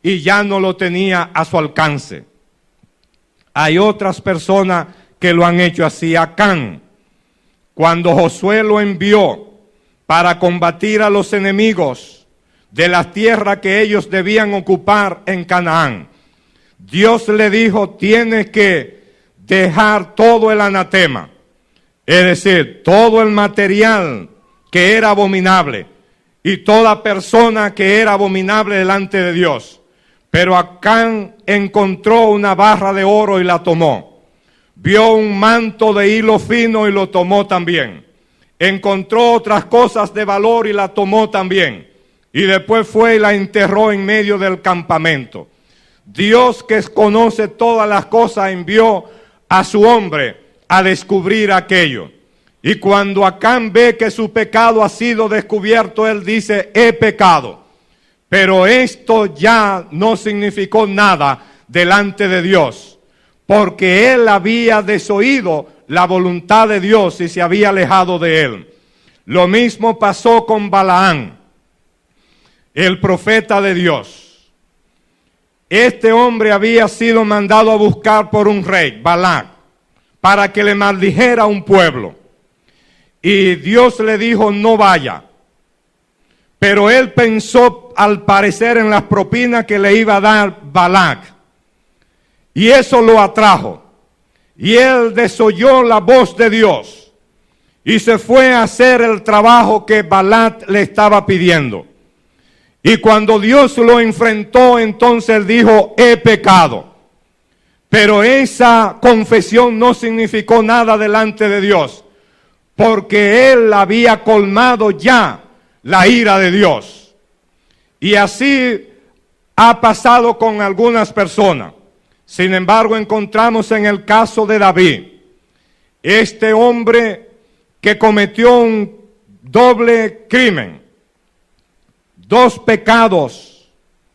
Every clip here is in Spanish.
y ya no lo tenía a su alcance. Hay otras personas que lo han hecho así. Acán, cuando Josué lo envió para combatir a los enemigos de la tierra que ellos debían ocupar en Canaán, Dios le dijo: tienes que dejar todo el anatema, es decir, todo el material que era abominable y toda persona que era abominable delante de Dios. Pero Acán encontró una barra de oro y la tomó. Vio un manto de hilo fino y lo tomó también. Encontró otras cosas de valor y la tomó también. Y después fue y la enterró en medio del campamento. Dios, que conoce todas las cosas, envió a su hombre a descubrir aquello. Y cuando Acán ve que su pecado ha sido descubierto, él dice: he pecado. Pero esto ya no significó nada delante de Dios, porque él había desoído la voluntad de Dios y se había alejado de él. Lo mismo pasó con Balaán, el profeta de Dios. Este hombre había sido mandado a buscar por un rey, Balac, para que le maldijera a un pueblo. Y Dios le dijo: no vaya. Pero él pensó, al parecer, en las propinas que le iba a dar Balac. Y eso lo atrajo. Y él desoyó la voz de Dios. Y se fue a hacer el trabajo que Balac le estaba pidiendo. Y cuando Dios lo enfrentó, entonces él dijo: he pecado. Pero esa confesión no significó nada delante de Dios, porque él había colmado ya la ira de Dios. Y así ha pasado con algunas personas. Sin embargo, encontramos en el caso de David, este hombre que cometió un doble crimen, dos pecados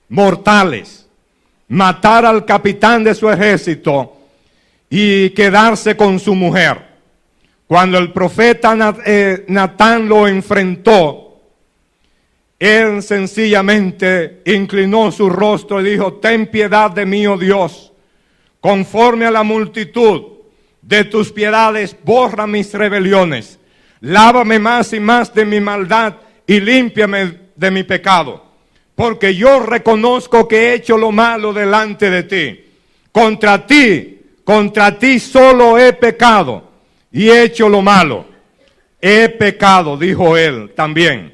mortales: matar al capitán de su ejército y quedarse con su mujer. Cuando el profeta Natán lo enfrentó, él sencillamente inclinó su rostro y dijo: ten piedad de mí, oh Dios, conforme a la multitud de tus piedades, borra mis rebeliones, lávame más y más de mi maldad y límpiame de mi pecado, porque yo reconozco que he hecho lo malo delante de ti. Contra ti solo he pecado y he hecho lo malo. He pecado, dijo él también.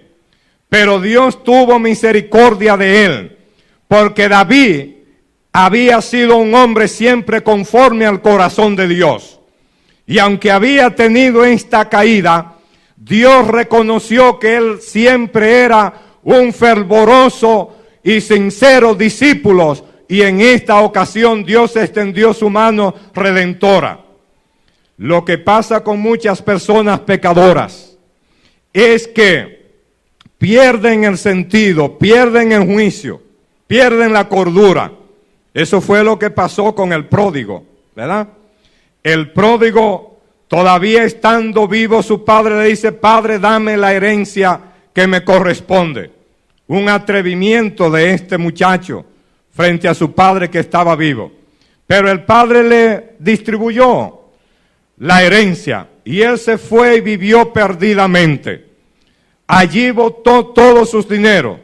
Pero Dios tuvo misericordia de él, porque David había sido un hombre siempre conforme al corazón de Dios. Y aunque había tenido esta caída, Dios reconoció que él siempre era un fervoroso y sincero discípulo, y en esta ocasión Dios extendió su mano redentora. Lo que pasa con muchas personas pecadoras es que pierden el sentido, pierden el juicio, pierden la cordura. Eso fue lo que pasó con el pródigo, ¿verdad? El pródigo, todavía estando vivo, su padre le dice: padre, dame la herencia que me corresponde. Un atrevimiento de este muchacho frente a su padre que estaba vivo. Pero el padre le distribuyó la herencia y él se fue y vivió perdidamente. Allí botó todos sus dineros,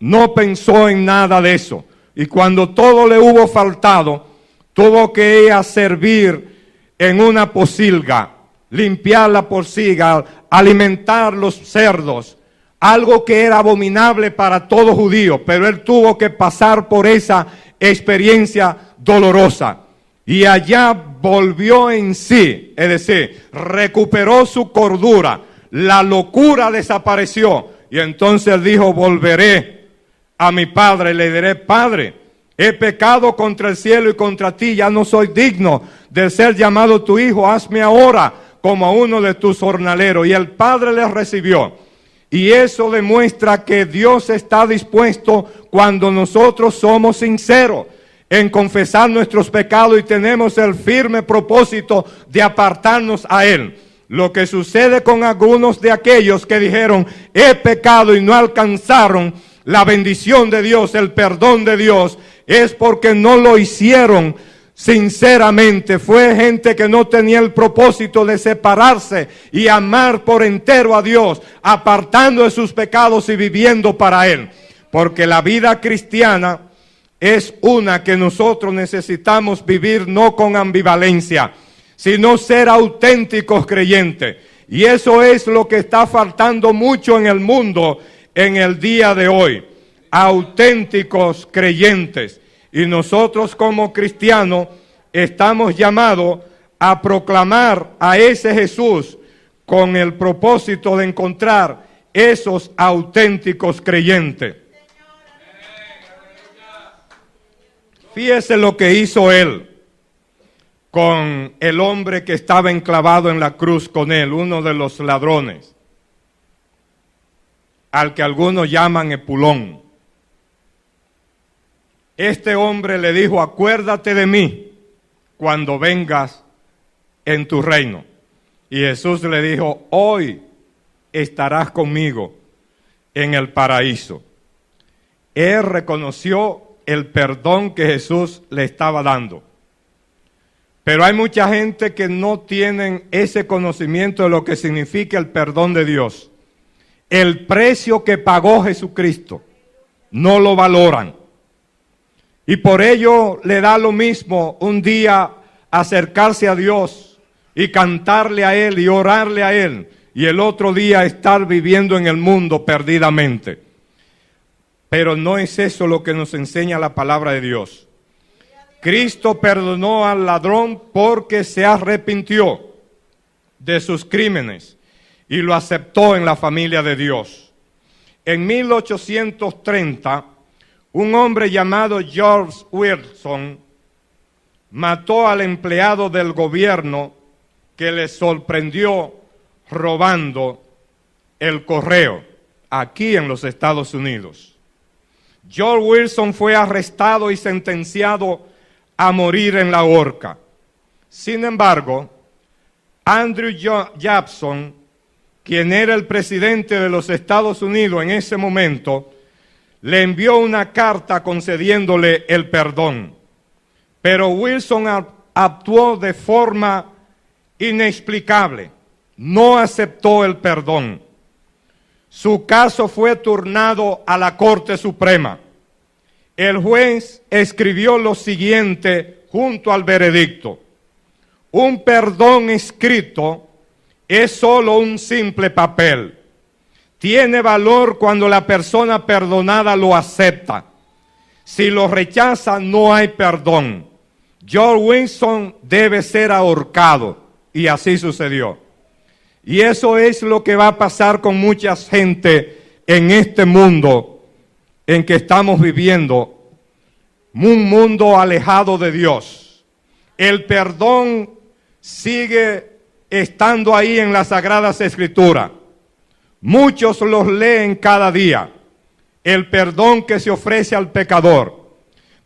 no pensó en nada de eso. Y cuando todo le hubo faltado, tuvo que ir a servir en una pocilga, limpiar la pocilga, alimentar los cerdos, algo que era abominable para todo judío, pero él tuvo que pasar por esa experiencia dolorosa. Y allá volvió en sí, es decir, recuperó su cordura, la locura desapareció, y entonces él dijo: volveré a mi padre, le diré: padre, he pecado contra el cielo y contra ti, ya no soy digno de ser llamado tu hijo, hazme ahora como a uno de tus jornaleros. Y el padre le recibió. Y eso demuestra que Dios está dispuesto, cuando nosotros somos sinceros en confesar nuestros pecados y tenemos el firme propósito de apartarnos a Él. Lo que sucede con algunos de aquellos que dijeron: he pecado, y no alcanzaron la bendición de Dios, el perdón de Dios, es porque no lo hicieron sinceramente. Fue gente que no tenía el propósito de separarse y amar por entero a Dios, apartando de sus pecados y viviendo para Él. Porque la vida cristiana es una que nosotros necesitamos vivir no con ambivalencia, sino ser auténticos creyentes. Y eso es lo que está faltando mucho en el mundo en el día de hoy. Auténticos creyentes. Y nosotros como cristianos estamos llamados a proclamar a ese Jesús con el propósito de encontrar esos auténticos creyentes. Fíjese lo que hizo él con el hombre que estaba enclavado en la cruz con él, uno de los ladrones, al que algunos llaman Epulón. Este hombre le dijo: acuérdate de mí cuando vengas en tu reino. Y Jesús le dijo: hoy estarás conmigo en el paraíso. Él reconoció el perdón que Jesús le estaba dando. Pero hay mucha gente que no tienen ese conocimiento de lo que significa el perdón de Dios. El precio que pagó Jesucristo, no lo valoran. Y por ello le da lo mismo un día acercarse a Dios y cantarle a Él y orarle a Él, y el otro día estar viviendo en el mundo perdidamente. Pero no es eso lo que nos enseña la palabra de Dios. Cristo perdonó al ladrón porque se arrepintió de sus crímenes y lo aceptó en la familia de Dios. En 1830, un hombre llamado George Wilson mató al empleado del gobierno que le sorprendió robando el correo aquí en los Estados Unidos. George Wilson fue arrestado y sentenciado a morir en la horca. Sin embargo, Andrew Jackson, quien era el presidente de los Estados Unidos en ese momento, le envió una carta concediéndole el perdón. Pero Wilson actuó de forma inexplicable. No aceptó el perdón. Su caso fue turnado a la Corte Suprema. El juez escribió lo siguiente junto al veredicto: un perdón escrito es solo un simple papel. Tiene valor cuando la persona perdonada lo acepta. Si lo rechaza, no hay perdón. George Wilson debe ser ahorcado, y así sucedió. Y eso es lo que va a pasar con mucha gente en este mundo en que estamos viviendo, un mundo alejado de Dios. El perdón sigue estando ahí en las Sagradas Escrituras. Muchos los leen cada día, el perdón que se ofrece al pecador.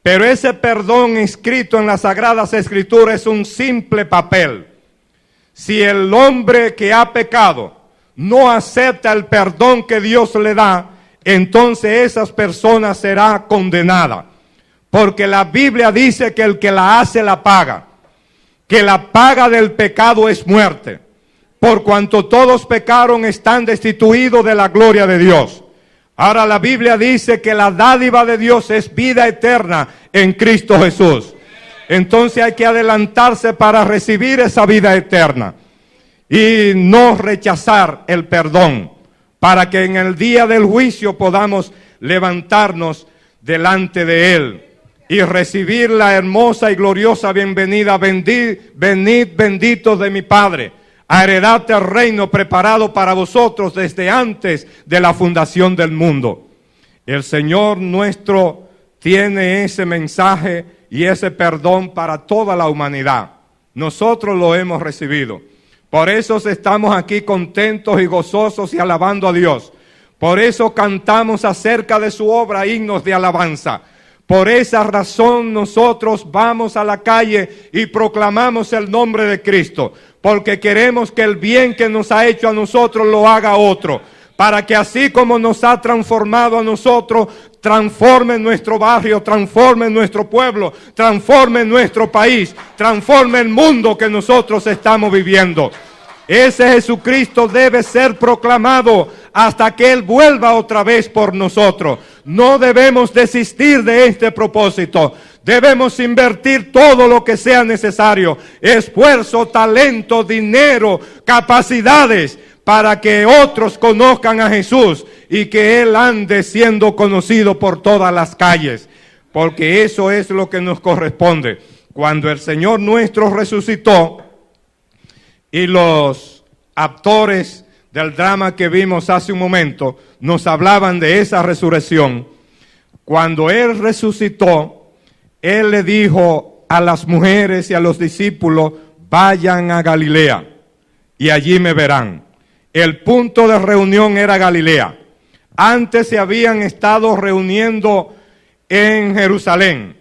Pero ese perdón escrito en las Sagradas Escrituras es un simple papel. Si el hombre que ha pecado no acepta el perdón que Dios le da, entonces esa persona será condenada. Porque la Biblia dice que el que la hace la paga. Que la paga del pecado es muerte. Por cuanto todos pecaron, están destituidos de la gloria de Dios. Ahora la Biblia dice que la dádiva de Dios es vida eterna en Cristo Jesús. Entonces hay que adelantarse para recibir esa vida eterna y no rechazar el perdón, para que en el día del juicio podamos levantarnos delante de Él y recibir la hermosa y gloriosa bienvenida: venid benditos de mi Padre, a heredad el reino preparado para vosotros desde antes de la fundación del mundo. El Señor nuestro tiene ese mensaje y ese perdón para toda la humanidad. Nosotros lo hemos recibido. Por eso estamos aquí contentos y gozosos y alabando a Dios. Por eso cantamos acerca de su obra himnos de alabanza. Por esa razón nosotros vamos a la calle y proclamamos el nombre de Cristo. Porque queremos que el bien que nos ha hecho a nosotros lo haga otro. para que así como nos ha transformado a nosotros, transforme nuestro barrio, transforme nuestro pueblo, transforme nuestro país, transforme el mundo que nosotros estamos viviendo. Ese Jesucristo debe ser proclamado hasta que Él vuelva otra vez por nosotros. No debemos desistir de este propósito. Debemos invertir todo lo que sea necesario, esfuerzo, talento, dinero, capacidades, para que otros conozcan a Jesús y que Él ande siendo conocido por todas las calles, porque eso es lo que nos corresponde. Cuando el Señor nuestro resucitó, y los actores del drama que vimos hace un momento nos hablaban de esa resurrección, cuando Él resucitó, Él le dijo a las mujeres y a los discípulos: vayan a Galilea y allí me verán. El punto de reunión era Galilea. Antes se habían estado reuniendo en Jerusalén,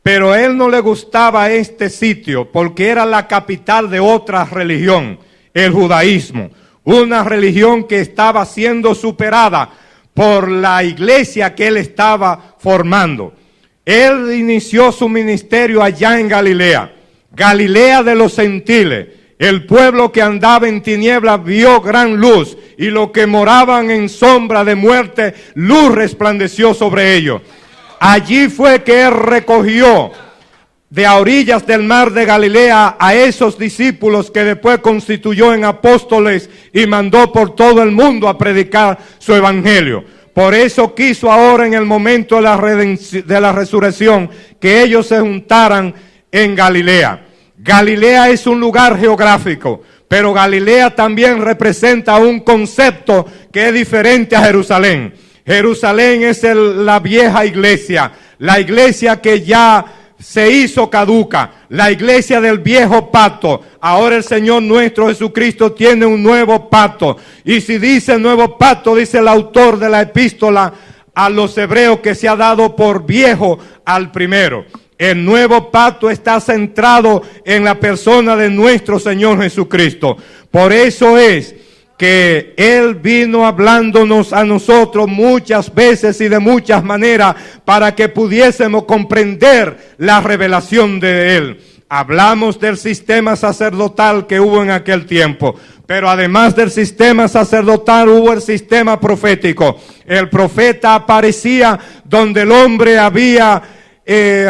pero a Él no le gustaba este sitio porque era la capital de otra religión, el judaísmo, una religión que estaba siendo superada por la iglesia que Él estaba formando. Él inició su ministerio allá en Galilea, Galilea de los gentiles. El pueblo que andaba en tinieblas vio gran luz, y los que moraban en sombra de muerte, luz resplandeció sobre ellos. Allí fue que Él recogió de a orillas del mar de Galilea a esos discípulos que después constituyó en apóstoles y mandó por todo el mundo a predicar su evangelio. Por eso quiso ahora, en el momento de la resurrección, que ellos se juntaran en Galilea. Galilea es un lugar geográfico, pero Galilea también representa un concepto que es diferente a Jerusalén. Jerusalén es la vieja iglesia, la iglesia que ya se hizo caduca, la iglesia del viejo pacto. Ahora el Señor nuestro Jesucristo tiene un nuevo pacto. Y si dice nuevo pacto, dice el autor de la epístola a los hebreos, que se ha dado por viejo al primero. El nuevo pacto está centrado en la persona de nuestro Señor Jesucristo. Por eso es que Él vino hablándonos a nosotros muchas veces y de muchas maneras para que pudiésemos comprender la revelación de Él. Hablamos del sistema sacerdotal que hubo en aquel tiempo, pero además del sistema sacerdotal hubo el sistema profético. El profeta aparecía donde el hombre había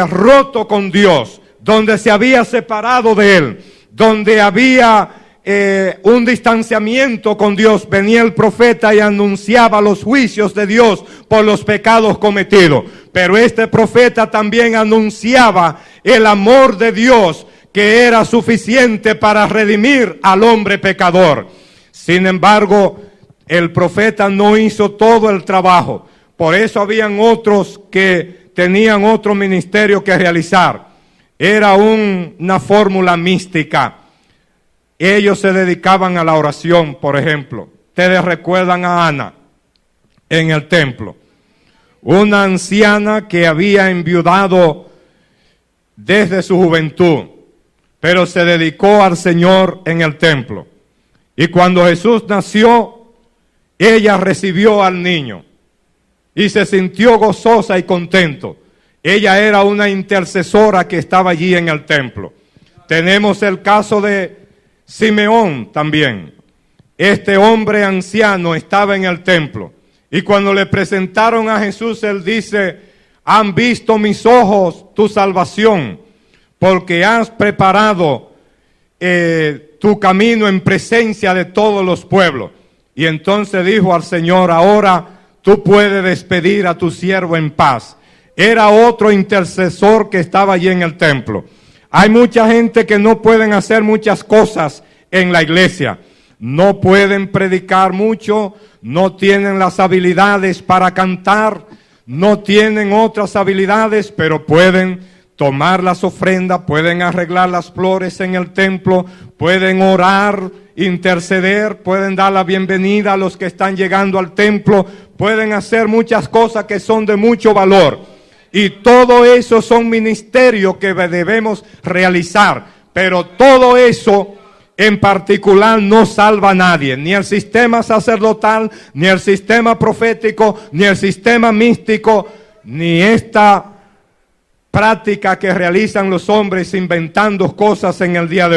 roto con Dios, donde se había separado de Él, donde había un distanciamiento con Dios. Venía el profeta y anunciaba los juicios de Dios por los pecados cometidos. Pero este profeta también anunciaba el amor de Dios, que era suficiente para redimir al hombre pecador. Sin embargo, el profeta no hizo todo el trabajo. Por eso habían otros que tenían otro ministerio que realizar. Era una fórmula mística. Ellos se dedicaban a la oración, por ejemplo. Ustedes recuerdan a Ana en el templo, una anciana que había enviudado desde su juventud, pero se dedicó al Señor en el templo. Y cuando Jesús nació, ella recibió al niño y se sintió gozosa y contento. Ella era una intercesora que estaba allí en el templo. Tenemos el caso de Simeón también. Este hombre anciano estaba en el templo, y cuando le presentaron a Jesús, él dice: han visto mis ojos tu salvación, porque has preparado tu camino en presencia de todos los pueblos. Y entonces dijo al Señor: ahora tú puedes despedir a tu siervo en paz. Era otro intercesor que estaba allí en el templo. Hay mucha gente que no pueden hacer muchas cosas en la iglesia. No pueden predicar mucho, no tienen las habilidades para cantar, no tienen otras habilidades, pero pueden tomar las ofrendas, pueden arreglar las flores en el templo, pueden orar, interceder, pueden dar la bienvenida a los que están llegando al templo, pueden hacer muchas cosas que son de mucho valor. Y todo eso son ministerios que debemos realizar, pero todo eso en particular no salva a nadie, ni el sistema sacerdotal, ni el sistema profético, ni el sistema místico, ni esta práctica que realizan los hombres inventando cosas en el día de hoy.